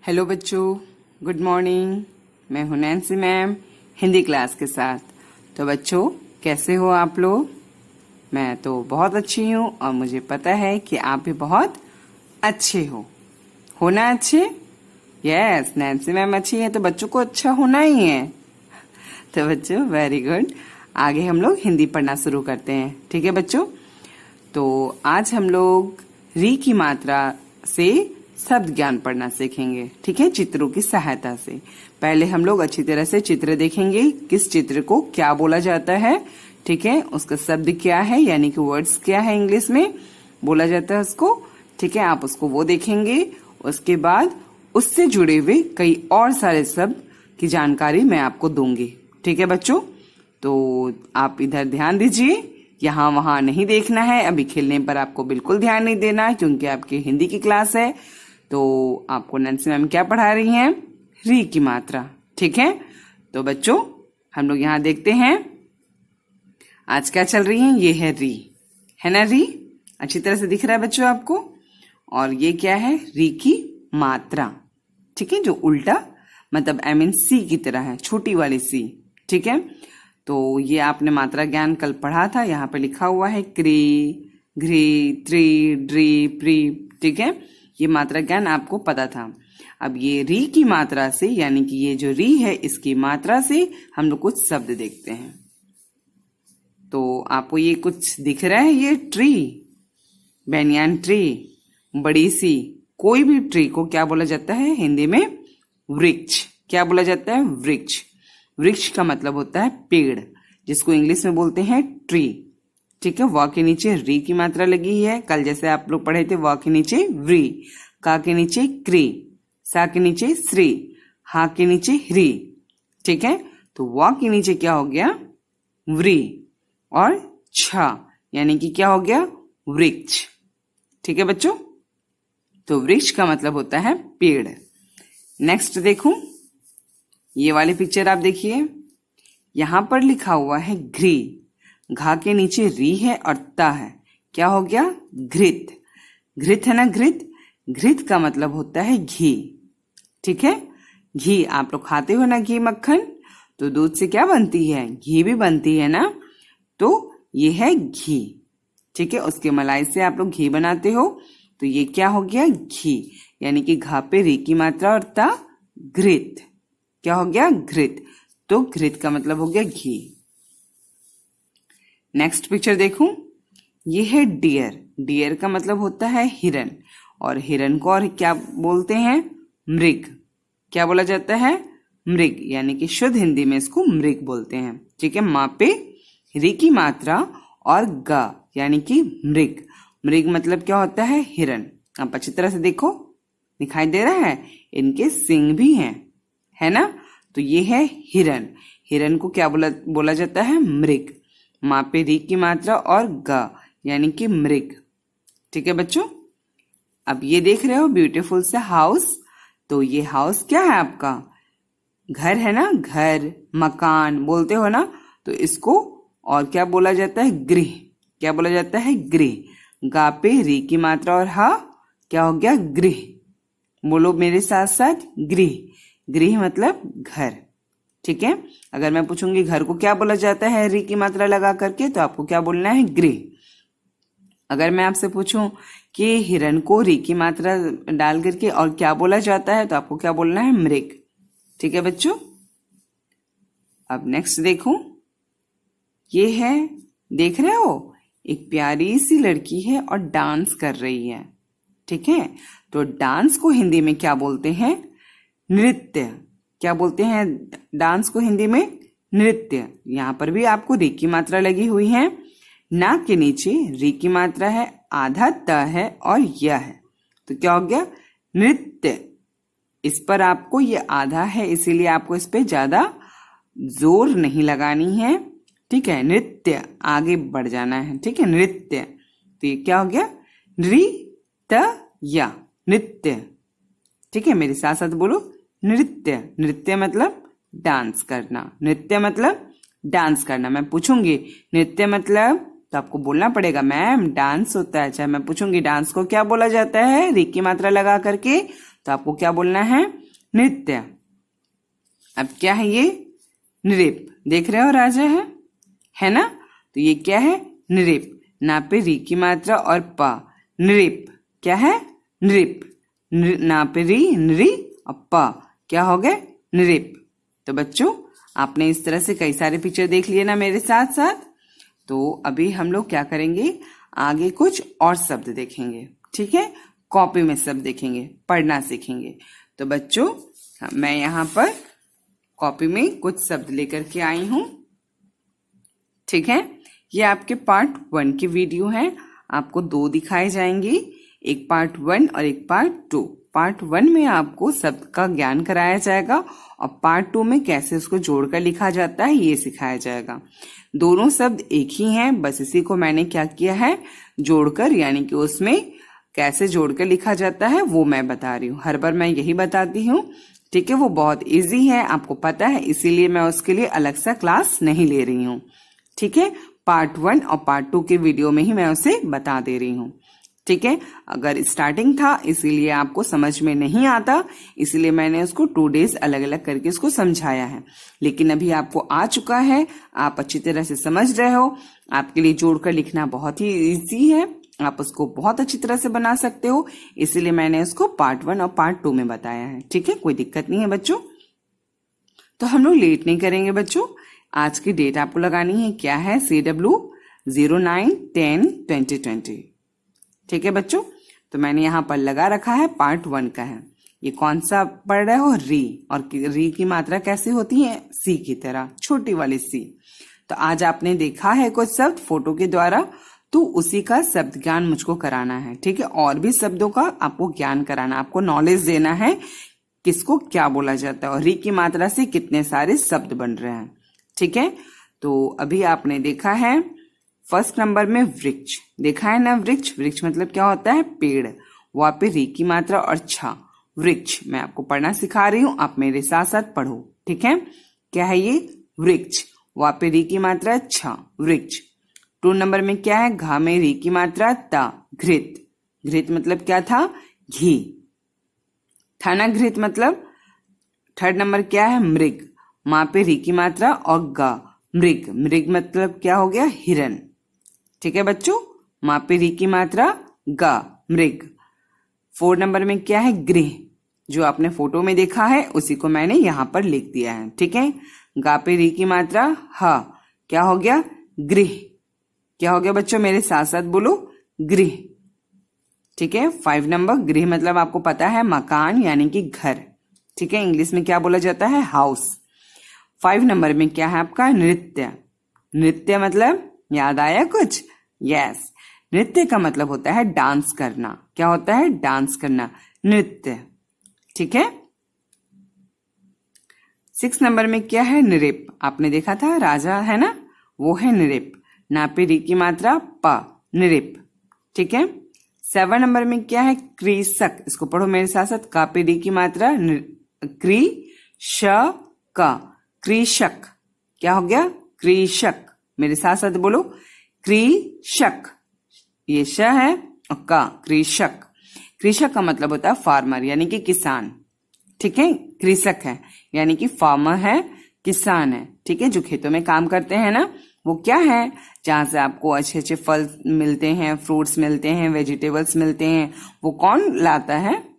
Hello बच्चों, good morning. मैं हूं नैन्सी मैम, हिंदी क्लास के साथ। तो बच्चों, कैसे हो आप लोग? मैं तो बहुत अच्छी हूं और मुझे पता है कि आप भी बहुत अच्छे हो। होना अच्छे? यस, नैन्सी मैम अच्छी है तो बच्चों को अच्छा होना ही है। तो बच्चों, वेरी गुड। आगे हम लोग हिंदी पढ़ना शुरू करते हैं, ठीक है बच्चों? तो आज हम लोग री की मात्रा से शब्द ज्ञान पढ़ना सीखेंगे, ठीक है, चित्रों की सहायता से। पहले हम लोग अच्छी तरह से चित्र देखेंगे, किस चित्र को क्या बोला जाता है, ठीक है, उसका शब्द क्या है, यानी कि वर्ड्स क्या है इंग्लिश में बोला जाता है उसको, ठीक है, आप उसको वो देखेंगे। उसके बाद उससे जुड़े हुए कई और सारे शब्द की जानकारी मैं आपको दूंगी, ठीक है बच्चों? तो आप इधर ध्यान दीजिए, यहाँ वहां नहीं देखना है। अभी खेलने पर आपको बिल्कुल ध्यान नहीं देना है, क्योंकि आपकी हिंदी की क्लास है। तो आपको नैन्सी मैम क्या पढ़ा रही हैं? री की मात्रा, ठीक है? तो बच्चों, हम लोग यहाँ देखते हैं आज क्या चल रही है। ये है री, है ना? री अच्छी तरह से दिख रहा है बच्चों आपको। और ये क्या है? री की मात्रा, ठीक है, जो उल्टा मतलब आई मीन सी की तरह है, छोटी वाली सी, ठीक है? तो ये आपने मात्रा ज्ञान कल पढ़ा था। यहाँ पे लिखा हुआ है क्री, घ्री, त्री, ड्री, प्री, ठीक है? ये मात्रा ज्ञान आपको पता था। अब ये री की मात्रा से, यानी कि ये जो री है इसकी मात्रा से हम लोग कुछ शब्द देखते हैं। तो आपको ये कुछ दिख रहा है? ये ट्री, बैनियान ट्री, बड़ी सी कोई भी ट्री को क्या बोला जाता है हिंदी में? वृक्ष। क्या बोला जाता है? वृक्ष। वृक्ष का मतलब होता है पेड़, जिसको इंग्लिश में बोलते हैं ट्री, ठीक है? व के नीचे री की मात्रा लगी है। कल जैसे आप लोग पढ़े थे, व के नीचे व्री, का के नीचे क्री, सा के नीचे श्री, हा के नीचे ह्री, ठीक है? तो व के नीचे क्या हो गया? व्री, और छ यानी कि क्या हो गया? वृक्ष, ठीक है बच्चों? तो वृक्ष का मतलब होता है पेड़। नेक्स्ट देखूं, ये वाली पिक्चर आप देखिए, यहां पर लिखा हुआ है घ्री, घा के नीचे री है और ता है, क्या हो गया? घृत। घृत है ना? घृत। घृत का मतलब होता है घी, ठीक है? घी आप लोग खाते हो ना, घी मक्खन, तो दूध से क्या बनती है? घी भी बनती है ना? तो ये है घी, ठीक है? उसके मलाई से आप लोग घी बनाते हो। तो ये क्या हो गया? घी, यानी कि घा पे री की मात्रा और ता घृत, क्या हो गया? घृत। तो घृत का मतलब हो गया घी। नेक्स्ट पिक्चर देखूं, ये है डियर। डियर का मतलब होता है हिरन, और हिरन को और क्या बोलते हैं? मृग। क्या बोला जाता है? मृग, यानी कि शुद्ध हिंदी में इसको मृग बोलते हैं, ठीक है? माँ पे री की मात्रा और गा, यानी कि मृग। मृग मतलब क्या होता है? हिरन। आप अच्छी तरह से देखो, दिखाई दे रहा है? इनके सिंग भी हैं, है ना? तो ये है हिरन। हिरन को क्या बोला जाता है? मृग। माँ पे री की मात्रा और गा, यानी कि मृग, ठीक है बच्चों? अब ये देख रहे हो ब्यूटीफुल सा हाउस, तो ये हाउस क्या है आपका? घर है ना? घर, मकान बोलते हो ना? तो इसको और क्या बोला जाता है? गृह। क्या बोला जाता है? गृह। गा पे री की मात्रा और हा, क्या हो गया? गृह। बोलो मेरे साथ साथ, गृह। गृह मतलब घर, ठीक है? अगर मैं पूछूंगी घर को क्या बोला जाता है री की मात्रा लगा करके, तो आपको क्या बोलना है? गृह। अगर मैं आपसे पूछूं कि हिरन को री की मात्रा डाल करके और क्या बोला जाता है, तो आपको क्या बोलना है? मृग, ठीक है बच्चों? अब नेक्स्ट देखूं, ये है, देख रहे हो, एक प्यारी सी लड़की है और डांस कर रही है, ठीक है? तो डांस को हिंदी में क्या बोलते हैं? नृत्य। क्या बोलते हैं डांस को हिंदी में? नृत्य। यहाँ पर भी आपको री की मात्रा लगी हुई है। ना के नीचे री की मात्रा है, आधा त है और य है, तो क्या हो गया? नृत्य। इस पर आपको ये आधा है, इसीलिए आपको इस पे ज्यादा जोर नहीं लगानी है, ठीक है? नृत्य, आगे बढ़ जाना है, ठीक है? नृत्य। तो ये क्या हो गया? नृ त य, नृत्य, ठीक है? मेरे साथ साथ बोलो, नृत्य। नृत्य मतलब डांस करना। नृत्य मतलब डांस करना। मैं पूछूंगी नृत्य मतलब, तो आपको बोलना पड़ेगा मैम डांस होता है। अच्छा, मैं पूछूंगी डांस को क्या बोला जाता है री की मात्रा लगा करके, तो आपको क्या बोलना है? नृत्य। अब क्या है ये? नृप। देख रहे हो राजा है ना? तो ये क्या है? नृप। ना पे री की मात्रा और पा, नृप। क्या है? नृप। ना पे री नृ और पा, क्या हो गए? नृप। तो बच्चों, आपने इस तरह से कई सारे पिक्चर देख लिए ना मेरे साथ साथ। तो अभी हम लोग क्या करेंगे, आगे कुछ और शब्द देखेंगे, ठीक है? कॉपी में शब्द देखेंगे, पढ़ना सीखेंगे। तो बच्चों, मैं यहाँ पर कॉपी में कुछ शब्द लेकर के आई हूं, ठीक है? ये आपके पार्ट 1 की वीडियो है। आपको 2 दिखाए जाएंगे, एक पार्ट 1 और एक पार्ट 2। पार्ट 1 में आपको शब्द का ज्ञान कराया जाएगा और पार्ट 2 में कैसे उसको जोड़कर लिखा जाता है ये सिखाया जाएगा। दोनों शब्द एक ही हैं, बस इसी को मैंने क्या किया है, जोड़कर, यानी कि उसमें कैसे जोड़कर लिखा जाता है वो मैं बता रही हूँ। हर बार मैं यही बताती हूँ, ठीक है? वो बहुत इजी है, आपको पता है, इसीलिए मैं उसके लिए अलग सा क्लास नहीं ले रही हूँ, ठीक है? पार्ट 1 और पार्ट 2 के वीडियो में ही मैं उसे बता दे रही हूँ, ठीक है? अगर स्टार्टिंग था इसीलिए आपको समझ में नहीं आता, इसलिए मैंने उसको 2 डेज अलग अलग करके उसको समझाया है। लेकिन अभी आपको आ चुका है, आप अच्छी तरह से समझ रहे हो। आपके लिए जोड़कर लिखना बहुत ही इजी है, आप उसको बहुत अच्छी तरह से बना सकते हो, इसीलिए मैंने उसको पार्ट 1 और पार्ट 2 में बताया है, ठीक है? कोई दिक्कत नहीं है बच्चों। तो हम लोग लेट नहीं करेंगे बच्चों। आज की डेट आपको लगानी है, क्या है? CW 09/10/2020, ठीक है बच्चों? तो मैंने यहाँ पर लगा रखा है, पार्ट 1 का है। ये कौन सा पढ़ रहे हो? री। और री की मात्रा कैसी होती है? सी की तरह, छोटी वाली सी। तो आज आपने देखा है कुछ शब्द फोटो के द्वारा, तो उसी का शब्द ज्ञान मुझको कराना है, ठीक है? और भी शब्दों का आपको ज्ञान कराना, आपको नॉलेज देना है किसको क्या बोला जाता है और री की मात्रा से कितने सारे शब्द बन रहे हैं, ठीक है? तो अभी आपने देखा है फर्स्ट नंबर में वृक्ष, देखा है ना? वृक्ष, वृक्ष मतलब क्या होता है? पेड़। वहां पे री की मात्रा और छा, वृक्ष। मैं आपको पढ़ना सिखा रही हूँ, आप मेरे साथ साथ पढ़ो, ठीक है? क्या है ये? वृक्ष। वहां पे री की मात्रा छा, वृक्ष। 2 नंबर में क्या है? घा में री की मात्रा ता, घृत। घृत मतलब क्या था? घी था ना? घृत मतलब। 3rd नंबर क्या है? मृग। मां पे री की मात्रा और गा, मृग। मृग मतलब क्या हो गया? हिरन, ठीक है बच्चों? मां पे री की मात्रा गा, मृग। 4 नंबर में क्या है? गृह। जो आपने फोटो में देखा है उसी को मैंने यहां पर लिख दिया है, ठीक है? गा पे री की मात्रा हा, क्या हो गया? गृह। क्या हो गया बच्चों? मेरे साथ साथ बोलो, गृह, ठीक है? 5 नंबर, गृह मतलब आपको पता है मकान यानी कि घर, ठीक है? इंग्लिश में क्या बोला जाता है? हाउस। 5 नंबर में क्या है आपका? नृत्य। नृत्य मतलब याद आया कुछ? यस, नृत्य का मतलब होता है डांस करना। क्या होता है? डांस करना, नृत्य, ठीक है? 6 नंबर में क्या है? नृप। आपने देखा था राजा है ना, वो है नृप। ना पे री की मात्रा पा, नृप, ठीक है? 7 नंबर में क्या है? कृषक। इसको पढ़ो मेरे साथ साथ, का पे री की मात्रा क्री श का, कृषक। क्या हो गया? कृषक। मेरे साथ साथ बोलो, कृषक। ये श है और का, कृषक। कृषक का मतलब होता है फार्मर यानी कि किसान, ठीक है? कृषक है यानी कि फार्मर है, किसान है, ठीक है? जो खेतों में काम करते हैं ना, वो क्या है? जहां से आपको अच्छे अच्छे फल मिलते हैं, फ्रूट्स मिलते हैं, वेजिटेबल्स मिलते हैं, वो कौन लाता है?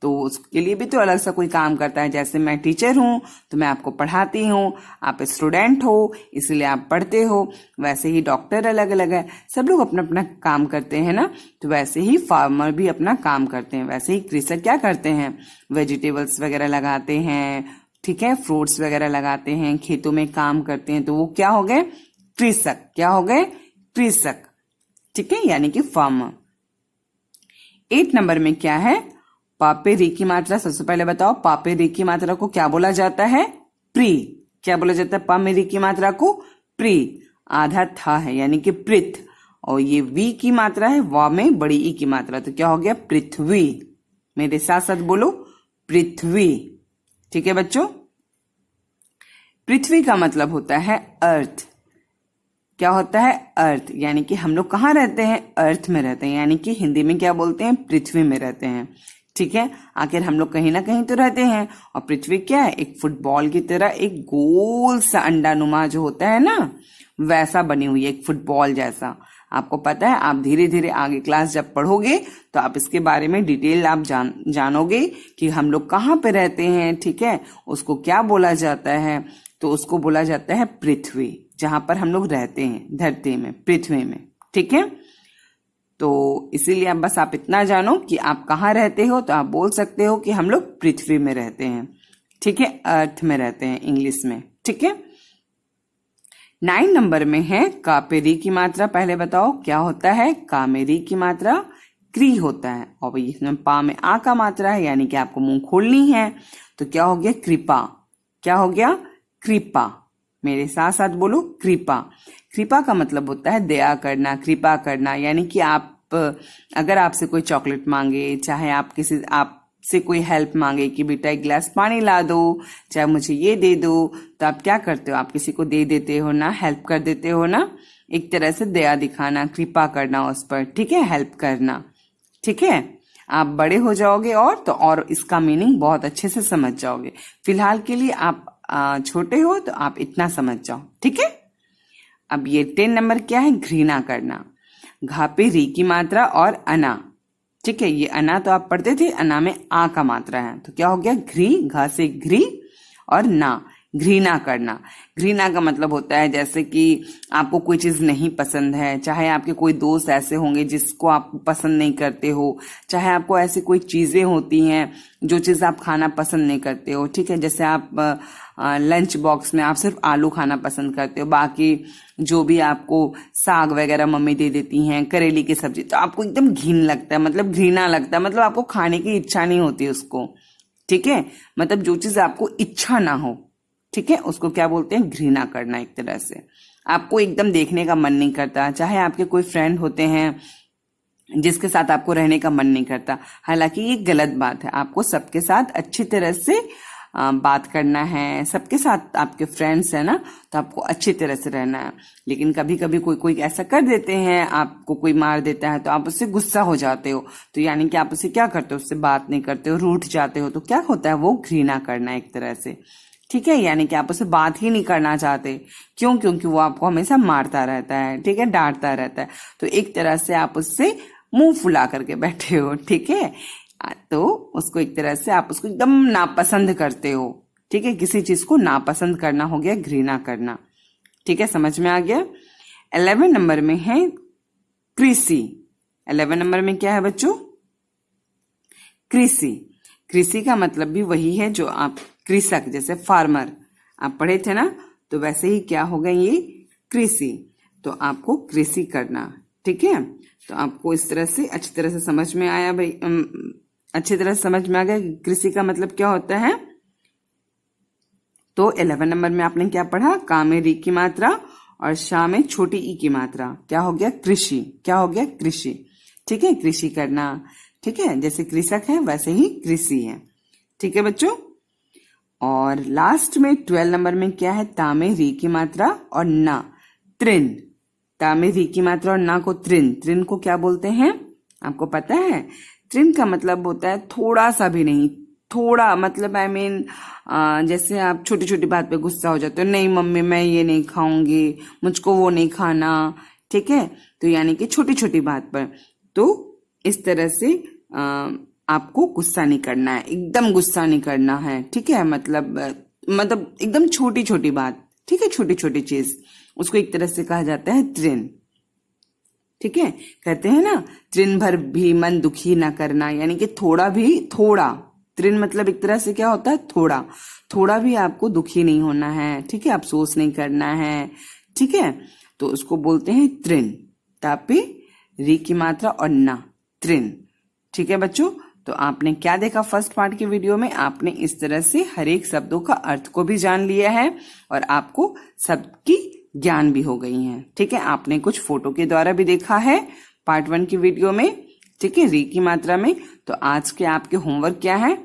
तो उसके लिए भी तो अलग सा कोई काम करता है। जैसे मैं टीचर हूँ तो मैं आपको पढ़ाती हूँ, आप स्टूडेंट हो इसलिए आप पढ़ते हो, वैसे ही डॉक्टर अलग अलग है, सब लोग अपना अपना काम करते हैं ना। तो वैसे ही फार्मर भी अपना काम करते हैं, वैसे ही कृषक क्या करते हैं? वेजिटेबल्स वगैरह लगाते हैं, ठीक है? फ्रूट्स वगैरह लगाते हैं, खेतों में काम करते हैं, तो वो क्या हो गए? कृषक। क्या हो गए? कृषक, ठीक है? यानी कि फार्मर। 8 नंबर में क्या है? पापे री की मात्रा। सबसे पहले बताओ, पापे री की मात्रा को क्या बोला जाता है? प्री। क्या बोला जाता है? पा में री की मात्रा को प्री। आधा था है यानी कि पृथ, और ये वी की मात्रा है, वा में बड़ी ई की मात्रा, तो क्या हो गया? पृथ्वी। मेरे साथ साथ बोलो, पृथ्वी, ठीक है बच्चों? पृथ्वी का मतलब होता है अर्थ। क्या होता है? अर्थ। यानी कि हम लोग कहाँ रहते हैं? अर्थ में रहते हैं, यानी कि हिंदी में क्या बोलते हैं? पृथ्वी में रहते हैं, ठीक है, आखिर हम लोग कहीं ना कहीं तो रहते हैं। और पृथ्वी क्या है, एक फुटबॉल की तरह एक गोल सा अंडानुमा जो होता है ना, वैसा बनी हुई है, एक फुटबॉल जैसा। आपको पता है, आप धीरे धीरे आगे क्लास जब पढ़ोगे तो आप इसके बारे में डिटेल आप जानोगे कि हम लोग कहाँ पे रहते हैं। ठीक है, उसको क्या बोला जाता है, तो उसको बोला जाता है पृथ्वी, जहां पर हम लोग रहते हैं, धरती में, पृथ्वी में। ठीक है, तो इसीलिए अब बस आप इतना जानो कि आप कहाँ रहते हो, तो आप बोल सकते हो कि हम लोग पृथ्वी में रहते हैं। ठीक है, अर्थ में रहते हैं इंग्लिश में। ठीक है, 9 नंबर में है कापेरी की मात्रा। पहले बताओ क्या होता है, कामेरी की मात्रा क्री होता है, और भाई इसमें पा में आ का मात्रा है, यानी कि आपको मुंह खोलनी है। तो क्या हो गया, कृपा। क्या हो गया, कृपा। मेरे साथ साथ बोलो, कृपा। कृपा का मतलब होता है दया करना, कृपा करना, यानी कि आप अगर आपसे कोई चॉकलेट मांगे, चाहे आपसे कोई हेल्प मांगे कि बेटा एक गिलास पानी ला दो, चाहे मुझे ये दे दो, तो आप क्या करते हो, आप किसी को दे देते हो ना, हेल्प कर देते हो ना। एक तरह से दया दिखाना, कृपा करना उस पर। ठीक है, हेल्प करना। ठीक है, आप बड़े हो जाओगे और इसका मीनिंग बहुत अच्छे से समझ जाओगे। फिलहाल के लिए आप छोटे हो तो आप इतना समझ जाओ। ठीक है, अब ये 10 नंबर क्या है, घृणा करना। घा पे री की मात्रा और अना। ठीक है, ये अना तो आप पढ़ते थे, अना में आ का मात्रा है, तो क्या हो गया, घ्री, घा से घ्री और ना, घृणा करना। घृणा का मतलब होता है जैसे कि आपको कोई चीज नहीं पसंद है, चाहे आपके कोई दोस्त ऐसे होंगे जिसको आप पसंद नहीं करते हो, चाहे आपको ऐसी कोई चीजें होती हैं जो चीज आप खाना पसंद नहीं करते हो। ठीक है, जैसे आप लंच बॉक्स में आप सिर्फ आलू खाना पसंद करते हो, बाकी जो भी आपको साग वगैरह मम्मी दे देती हैं, करेली की सब्जी, तो आपको एकदम घिन लगता है, मतलब घृणा लगता है, मतलब आपको खाने की इच्छा नहीं होती उसको। ठीक है, मतलब जो चीज आपको इच्छा ना हो, ठीक है, उसको क्या बोलते हैं, घृणा करना। एक तरह से आपको एकदम देखने का मन नहीं करता, चाहे आपके कोई फ्रेंड होते हैं जिसके साथ आपको रहने का मन नहीं करता। हालांकि ये गलत बात है, आपको सबके साथ अच्छी तरह से बात करना है, सबके साथ आपके फ्रेंड्स है ना, तो आपको अच्छी तरह से रहना है। लेकिन कभी कभी कोई ऐसा कर देते हैं, आपको कोई मार देता है तो आप उससे गुस्सा हो जाते हो, तो यानी कि आप उससे क्या करते हो, उससे बात नहीं करते हो, रूठ जाते हो, तो क्या होता है, वो घृणा करना एक तरह से। ठीक है, यानी कि आप उससे बात ही नहीं करना चाहते। क्यों, क्योंकि वो आपको हमेशा मारता रहता है, ठीक है, डांटता रहता है, तो एक तरह से आप उससे मुंह फुला करके बैठे हो। ठीक है, तो उसको एक तरह से आप उसको एकदम नापसंद करते हो। ठीक है, किसी चीज को नापसंद करना हो गया घृणा करना। ठीक है, समझ में आ गया। 11 नंबर में है कृषि। 11 नंबर में क्या है बच्चों, कृषि। कृषि का मतलब भी वही है जो आप कृषक, जैसे फार्मर आप पढ़े थे ना, तो वैसे ही क्या होगा ये कृषि, तो आपको कृषि करना। ठीक है, तो आपको इस तरह से अच्छी तरह से समझ में आया भाई, अच्छी तरह से समझ में आ गया कृषि का मतलब क्या होता है। तो 11 नंबर में आपने क्या पढ़ा, का में री की मात्रा और शा में छोटी ई की मात्रा, क्या हो गया, कृषि। क्या हो गया, कृषि। ठीक है, कृषि करना। ठीक है, जैसे कृषक है वैसे ही कृषि है। ठीक है बच्चों, और लास्ट में 12 नंबर में क्या है, ता में री की मात्रा और ना, तृण। ता में री की मात्रा और ना को तृण। तृण को क्या बोलते हैं, आपको पता है, तृण का मतलब होता है थोड़ा सा भी नहीं, थोड़ा मतलब जैसे आप छोटी छोटी बात पे गुस्सा हो जाते हो, नहीं मम्मी मैं ये नहीं खाऊंगी, मुझको वो नहीं खाना। ठीक है, तो यानी कि छोटी छोटी बात पर, तो इस तरह से आपको गुस्सा नहीं करना है, एकदम गुस्सा नहीं करना है। ठीक है, मतलब एकदम छोटी छोटी बात, ठीक है, छोटी छोटी चीज, उसको एक तरह से कहा जाता है तृण। ठीक है, कहते हैं ना, तृण भर भी मन दुखी ना करना, यानी कि थोड़ा भी, थोड़ा, तृण मतलब एक तरह से क्या होता है, थोड़ा, थोड़ा भी आपको दुखी नहीं होना है। ठीक है, अफसोस नहीं करना है। ठीक है, तो उसको बोलते हैं तृण। तापे री की मात्रा और ना, तृण। ठीक है बच्चों, तो आपने क्या देखा फर्स्ट पार्ट के वीडियो में, आपने इस तरह से हर एक शब्दों का अर्थ को भी जान लिया है और आपको सबकी ज्ञान भी हो गई है। ठीक है, आपने कुछ फोटो के द्वारा भी देखा है पार्ट 1 की वीडियो में। ठीक है, री की मात्रा में। तो आज के आपके होमवर्क क्या है,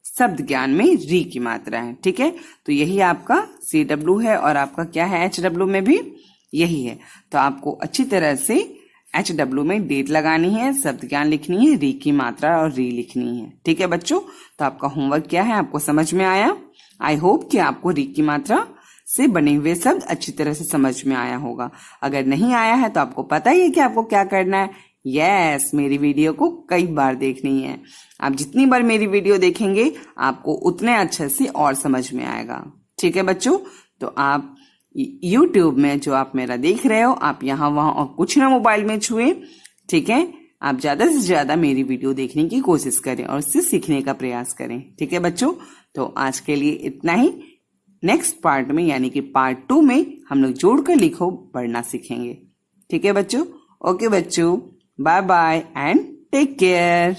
शब्द ज्ञान में री की मात्रा है। ठीक है, तो यही आपका CW है और आपका क्या है HW में भी यही है। तो आपको अच्छी तरह से HW में डेट लगानी है, शब्द ज्ञान लिखनी है, री की मात्रा और री लिखनी है। ठीक है बच्चों, तो आपका होमवर्क क्या है, आपको समझ में आया? आई होप कि आपको री की मात्रा से बने हुए शब्द अच्छी तरह से समझ में आया होगा। अगर नहीं आया है तो आपको पता ही है कि आपको क्या करना है। यस, मेरी वीडियो को कई बार देखनी है। आप जितनी बार मेरी वीडियो देखेंगे आपको उतने अच्छे से और समझ में आएगा। ठीक है बच्चों, तो आप YouTube में जो आप मेरा देख रहे हो, आप यहाँ वहां और कुछ ना मोबाइल में छुए। ठीक है, आप ज्यादा से ज्यादा मेरी वीडियो देखने की कोशिश करें और उससे सीखने का प्रयास करें। ठीक है बच्चों, तो आज के लिए इतना ही। नेक्स्ट पार्ट में यानी कि पार्ट 2 में हम लोग जोड़कर लिखो पढ़ना सीखेंगे। ठीक है बच्चों, ओके बच्चों, bye bye and take care.